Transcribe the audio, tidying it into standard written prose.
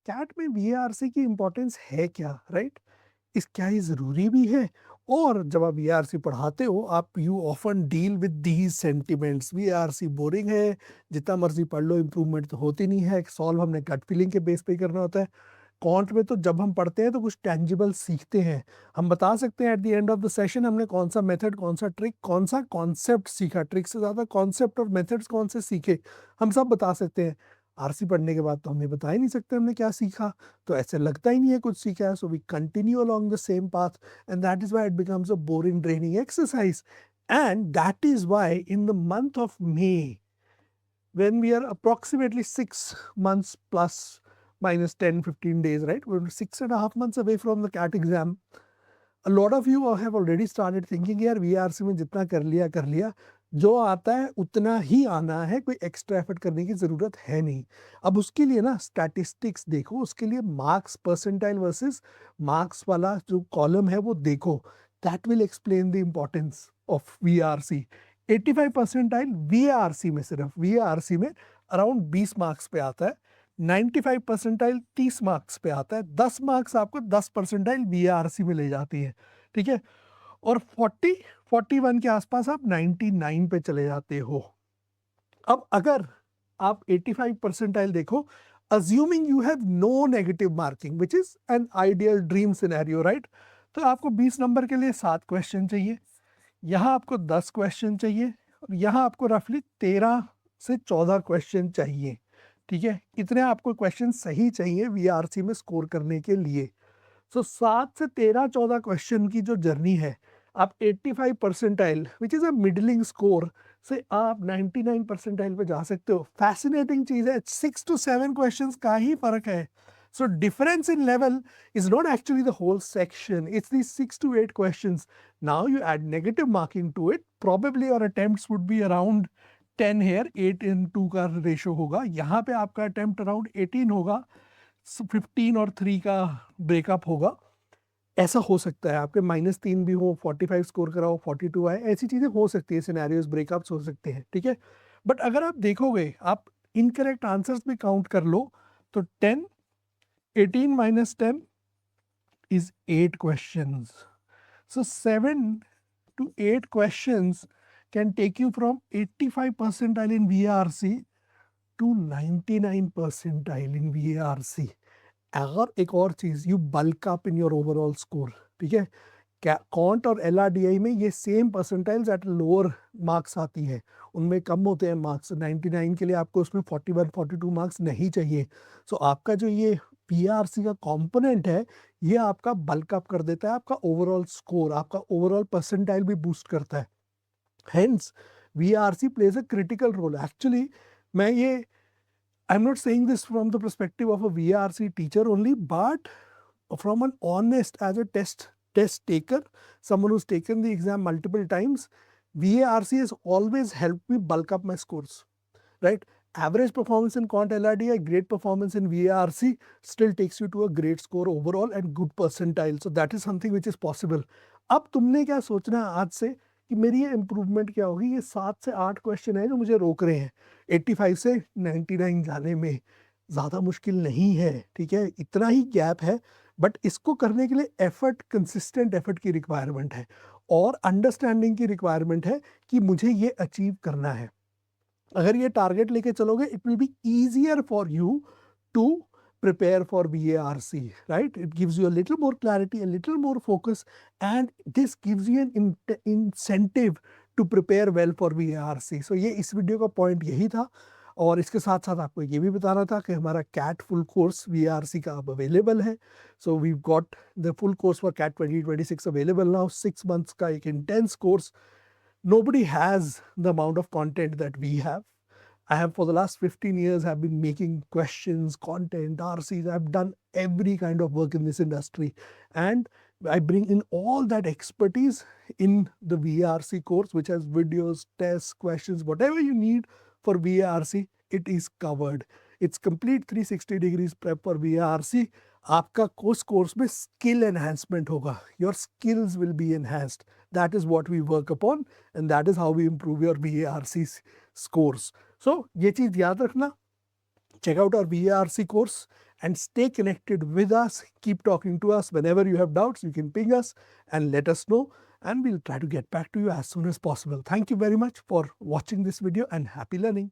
Cat में VRC की importance है क्या, राइट? इस क्या ये ज़रूरी भी है? और जब आप वीआरसी पढ़ाते हो, आप you often deal with these sentiments, VRC boring है, जितना मर्जी पढ़ लो इंप्रूवमेंट तो होती नहीं है, सॉल्व हमने गट फीलिंग के बेस पे करना होता है। कॉन्ट में तो जब हम पढ़ते हैं तो कुछ टेंजिबल सीखते हैं, हम बता सकते हैं at the end of the session हमने कौन सा मेथड, कौन सा ट्रिक, कौन सा कॉन्सेप्ट सीखा, ट्रिक से ज़्यादा कॉन्सेप्ट और मेथड्स कौन से सीखे हम सब बता सकते हैं। आरसी पढ़ने के बाद तो हमें बता ही नहीं सकते हमने क्या सीखा, तो ऐसे लगता ही नहीं है कुछ सीखा है। So we continue along the same path and that is why it becomes a boring draining exercise. And that is why in the month of May, when we are approximately 6 months plus minus 10 15 days, right, we're 6.5 months away from the CAT exam. A lot of you have already started thinking यार VRC में जितना कर लिया, जो आता है उतना ही आना है, कोई एक्स्ट्रा एफर्ट करने की ज़रूरत है नहीं। अब उसके लिए ना स्टैटिस्टिक्स देखो, उसके लिए मार्क्स परसेंटाइल वर्सेस मार्क्स वाला जो कॉलम है वो देखो, that will explain the importance of VRC. 85 percentile VRC में, सिर्फ वीआरसी में अराउंड 20 मार्क्स पे आता है, 95 परसेंटाइल 30 मार्क्स पे आता है, 10 मार्क्स आपको 10 परसेंटाइल वीआरसी में ले जाती है, ठीक है। और 41 के आसपास आप 99 पे चले जाते हो। अब अगर आप 85 परसेंटाइल देखो, assuming you have no negative marking which is an ideal dream scenario, right, तो आपको 20 नंबर के लिए 7 क्वेश्चन चाहिए, यहाँ आपको 10 क्वेश्चन चाहिए, और यहाँ आपको रफली 13 से 14 क्वेश्चन चाहिए, ठीक है। इतने आपको क्वेश्चन सही चाहिए वीआरसी में स्कोर करने के लिए। सो 7 से 13 14 क्वेश्चन की जो जर्नी है, आप 85 percentile which is a middling score से आप 99 परसेंटाइल पे जा सकते हो। फैसिनेटिंग चीज़ है, 6 to 7 क्वेश्चंस का ही फर्क है। So difference in level is not actually the whole section, it's the 6 to 8 questions. Now you add negative marking to it, probably your attempts would be around 10 here, 8:2 का ratio होगा, यहाँ पे आपका attempt around 18 होगा, 15 और 3 का breakup होगा। ऐसा हो सकता है आपके -3 भी हो, 45 स्कोर कराओ 42 आए, ऐसी चीज़ें हो सकती है, सिनेरियोज ब्रेकअप्स हो सकते हैं, ठीक है। बट अगर आप देखोगे, आप इनकरेक्ट आंसर्स भी काउंट कर लो, तो 10 18 minus 10 is 8 questions. So 7 to 8 questions can take you from 85 percentile in VRC to 99 percentile in VRC. अगर एक और चीज़, you bulk up in your overall score, ठीक है। क्या कॉन्ट और एलआरडीआई में ये same percentiles at lower marks आती है, उनमें कम होते हैं मार्क्स, 99 के लिए आपको उसमें 41 42 मार्क्स नहीं चाहिए। सो आपका जो ये पीआरसी का कंपोनेंट है, ये आपका बल्क अप कर देता है आपका ओवरऑल स्कोर, आपका ओवरऑल परसेंटाइल भी बूस्ट करता है। Hence VRC plays a critical role actually. मैं ये, I'm not saying this from the perspective of a VRC teacher only, but from an honest, as a test taker, someone who's taken the exam multiple times, VARC has always helped me bulk up my scores, right? Average performance in Quant LRD, great performance in VARC still takes you to a great score overall and good percentile. So that is something which is possible. अब तुमने क्या सोचना है आज से कि मेरी ये इम्प्रूवमेंट क्या होगी, ये 7 से 8 क्वेश्चन है जो मुझे रोक रहे हैं 85 से 99 जाने में, ज़्यादा मुश्किल नहीं है, ठीक है, इतना ही गैप है। बट इसको करने के लिए एफर्ट, कंसिस्टेंट एफर्ट की रिक्वायरमेंट है, और अंडरस्टैंडिंग की रिक्वायरमेंट है कि मुझे ये अचीव करना है। अगर ये टारगेट लेके चलोगे, it will be easier for you to prepare for VARC, right? It gives you a little more clarity, a little more focus, and this gives you an incentive to prepare well for VARC. So ये इस video का point यही था, और इसके साथ साथ आपको ये भी बताना था कि हमारा कैट फुल कोर्स VARC का अब अवेलेबल है। So we got the full course for CAT 2026 available now, 6 months का एक intense course. Nobody has the amount of content that we have. I have, for the last 15 years, have been making questions, content, RCs. I've done every kind of work in this industry. And I bring in all that expertise in the VRC course, which has videos, tests, questions, whatever you need for VRC, it is covered. It's complete 360 degrees prep for VRC. आपका कोर्स में skill enhancement होगा, your skills will be enhanced, that is what we work upon, and that is how we improve your VARC scores. So ये चीज़ याद रखना, check out our VARC course and stay connected with us. Keep talking to us. Whenever you have doubts, you can ping us and let us know, and we'll try to get back to you as soon as possible. Thank you very much for watching this video, and happy learning.